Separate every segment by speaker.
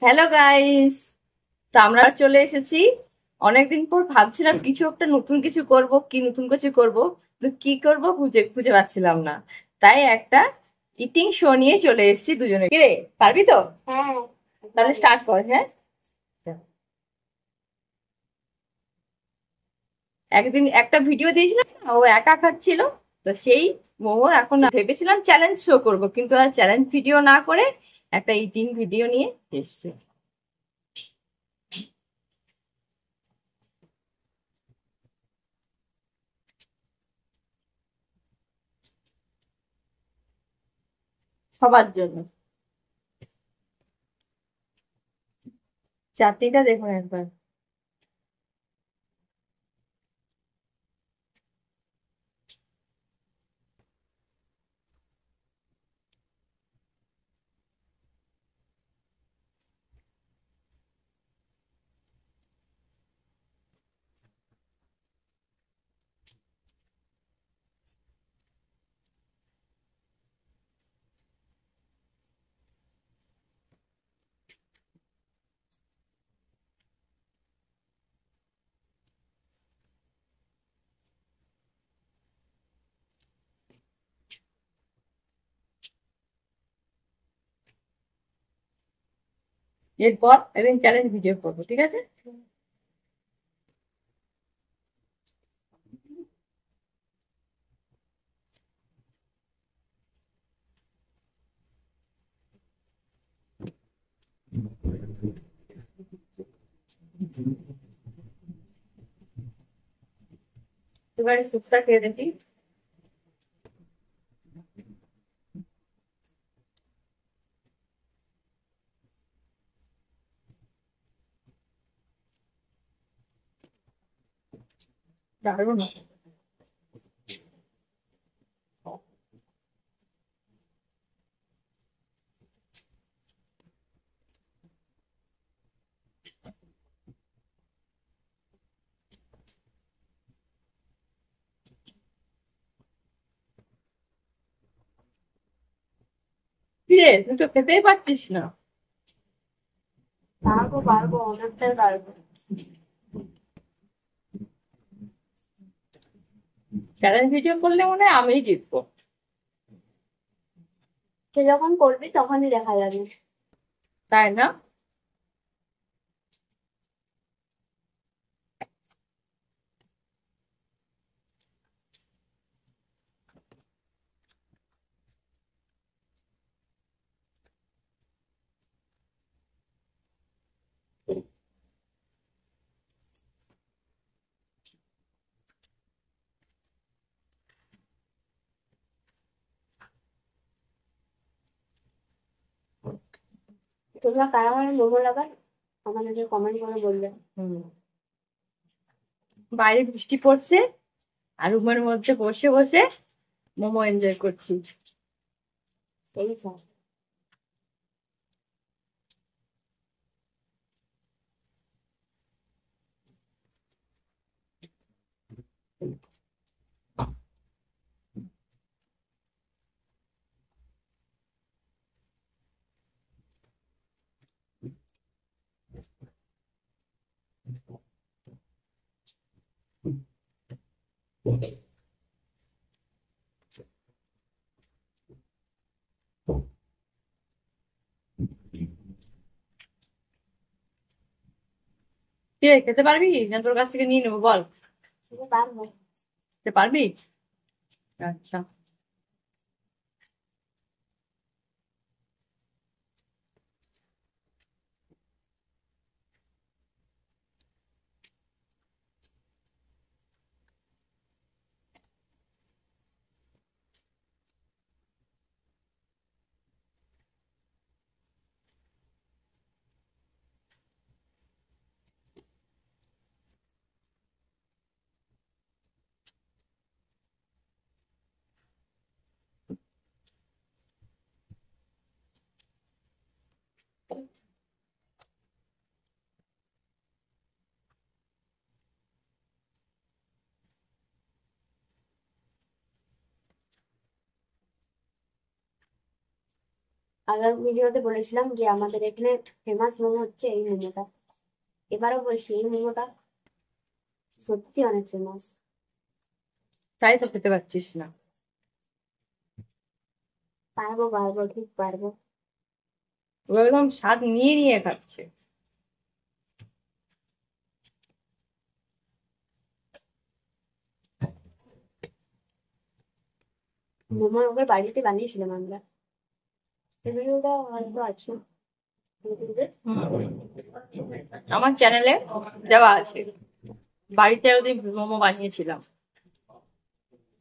Speaker 1: Hello guys. তো আমরা চলে এসেছি। অনেকদিন পর ভাবছিলাম কিছু একটা নতুন কিছু করব, কি নতুন কিছু করব, তো কি করব খুঁজে খুঁজে পাচ্ছিলাম না। তাই একটা ইটিং শো নিয়ে চলে এসেছি দুজনে। কিরে, পারবি তো?
Speaker 2: হ্যাঁ,
Speaker 1: তাহলে
Speaker 2: পারবো।
Speaker 1: স্টার্ট কর। হ্যাঁ, একদিন একটা ভিডিও দিয়েছিলাম না, ও একা খাচ্ছিল। তো সেই মোমো এখন ভেবেছিলাম চ্যালেঞ্জ শো করব, কিন্তু আর চ্যালেঞ্জ ভিডিও না করে একটা ইটিং ভিডিও নিয়ে এসেছি। সবার জন্য চাটনিটা দেখুন একবার। এরপর একদিন চ্যালেঞ্জ ভিডিও করবো, ঠিক আছে? এবারে স্যুপটা খেয়ে দেখি। দারুণ। কিরে, তুই তো খেতেই পারছিস না।
Speaker 2: পারবো পারবো, অনেকটাই পারবো।
Speaker 1: চ্যালেঞ্জ ভিডিও করলে মনে হয় আমিই জিতবো।
Speaker 2: সে যখন করবি তখনই দেখা যাবে।
Speaker 1: তাই না?
Speaker 2: তোমরা কারা কারা মোমো লাগার আমাদেরকে কমেন্ট করে বলবে।
Speaker 1: হুম। বাইরে বৃষ্টি পড়ছে আর রুমের মধ্যে বসে বসে মোমো এনজয় করছি।
Speaker 2: সেই স্যার।
Speaker 1: কিরে, খেতে পারবি না তোর কাছ থেকে নিয়ে নেবো, বল?
Speaker 2: তুমি পারবো।
Speaker 1: খেতে পারবি? আচ্ছা।
Speaker 2: আগের ভিডিওতে বলেছিলাম যে আমাদের এখানে ফেমাস মোমো হচ্ছে এই মোমোটা। এবারও বলছি এই মোমোটা সত্যি অনেক ফেমাস।
Speaker 1: তাই তো খেতে পারছিস না।
Speaker 2: পারবো ঠিক পারবো।
Speaker 1: ও একদম স্বাদ নিয়ে নিয়ে খাচ্ছে।
Speaker 2: মোমো ওদের বাড়িতে বানিয়েছিলাম আমরা, সেই ভিডিওটা হয়তো আছে ইউটিউবে।
Speaker 1: আমার চ্যানেলে দেওয়া আছে, বাড়িতে ওদিন মোমো বানিয়েছিলাম।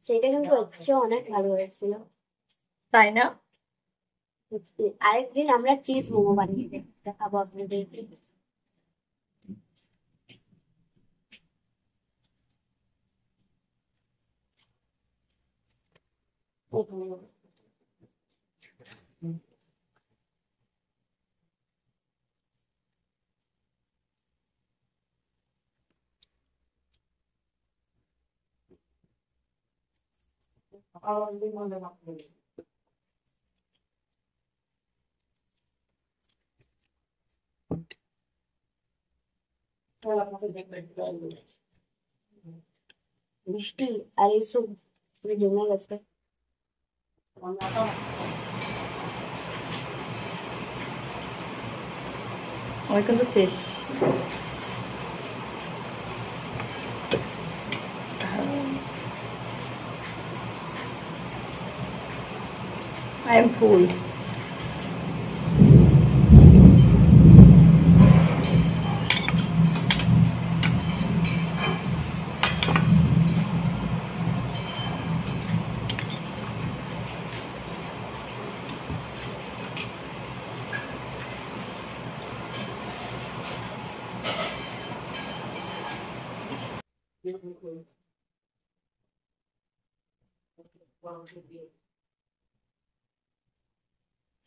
Speaker 2: সেটা কিন্তু হচ্ছে অনেক ভালো হয়েছিল।
Speaker 1: তাই না?
Speaker 2: সত্যি। আরেকদিন আমরা চিজ মোমো বানিয়ে দেখাবো আপনাদেরকে। মিষ্টি আর এইসব জমে গেছে।
Speaker 1: আমার কিন্তু শেষ। I am full.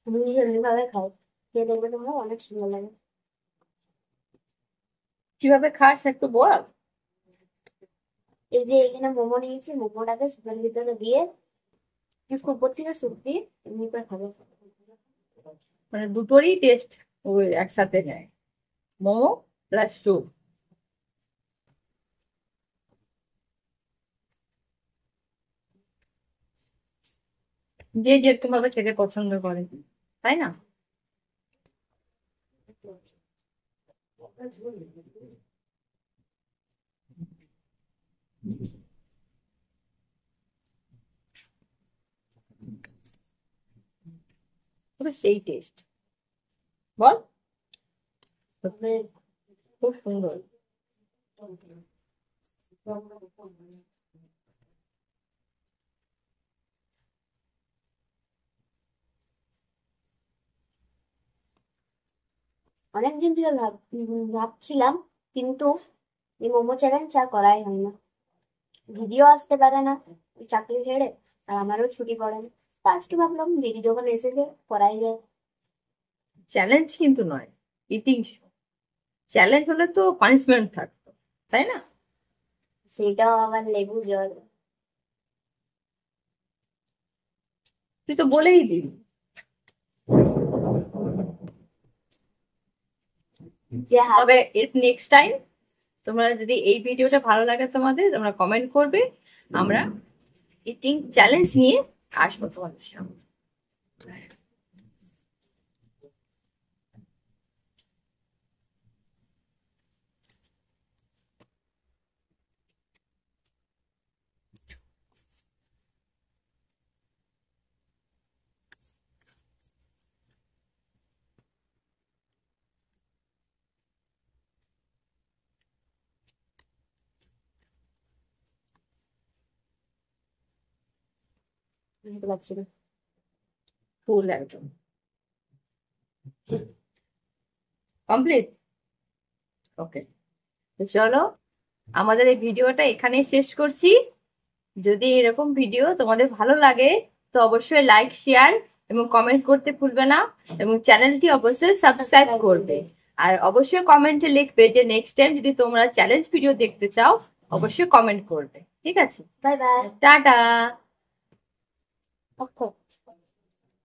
Speaker 2: আমি এমনি ভাবে খাই, খেয়ে দেখবে তোমরা অনেক সুন্দর লাগে।
Speaker 1: কিভাবে খাস একটু বল।
Speaker 2: এই যে এখানে মোমো নিয়েছি, মোমোটাকে স্যুপের ভিতরে দিয়ে একটু উপর থেকে স্যুপ দিয়ে এমনি করে খাবো।
Speaker 1: মানে দুটোরই টেস্ট ওই একসাথে নেয়, মোমো প্লাস স্যুপ। যে যেরকম ভাবে খেতে পছন্দ করে, তাই না? তবে সেই টেস্ট, বল,
Speaker 2: তবে
Speaker 1: খুব সুন্দর।
Speaker 2: অনেকদিন থেকে ভাবছিলাম, কিন্তু এই মোমো চ্যালেঞ্জ আর করাই হয় না। ভিডিও আসতে পারে না ওই চাকরি ছেড়ে, আর আমারও ছুটি পড়ে না। তো আজকে ভাবলাম দিদি যখন এসেছে করাই যায়।
Speaker 1: চ্যালেঞ্জ কিন্তু নয়, ইটিং শো। চ্যালেঞ্জ হলে তো পানিশমেন্ট থাকতো, তাই না?
Speaker 2: সেইটাও আবার লেবু জল।
Speaker 1: তুই তো বলেই দিবি।
Speaker 2: যে
Speaker 1: তবে এর নেক্সট টাইম তোমরা যদি এই ভিডিওটা ভালো লাগে তোমাদের, তোমরা কমেন্ট করবে, আমরা ইটিং চ্যালেঞ্জ নিয়ে আসবো তোমাদের সামনে।
Speaker 2: বুঝতে পারছি না।
Speaker 1: ফুল একদম কমপ্লিট। ওকে, তো চলো আমাদের এই ভিডিওটা এখানেই শেষ করছি। যদি এরকম ভিডিও তোমাদের ভালো লাগে তো অবশ্যই লাইক, শেয়ার এবং কমেন্ট করতে ভুলবে না, এবং চ্যানেলটি অবশ্যই সাবস্ক্রাইব করবে। আর অবশ্যই কমেন্টে লিখবে যে নেক্সট টাইম যদি তোমরা চ্যালেঞ্জ ভিডিও দেখতে চাও, অবশ্যই কমেন্ট করবে। ঠিক আছে,
Speaker 2: বাই বাই।
Speaker 1: টাটা।
Speaker 2: ওকে।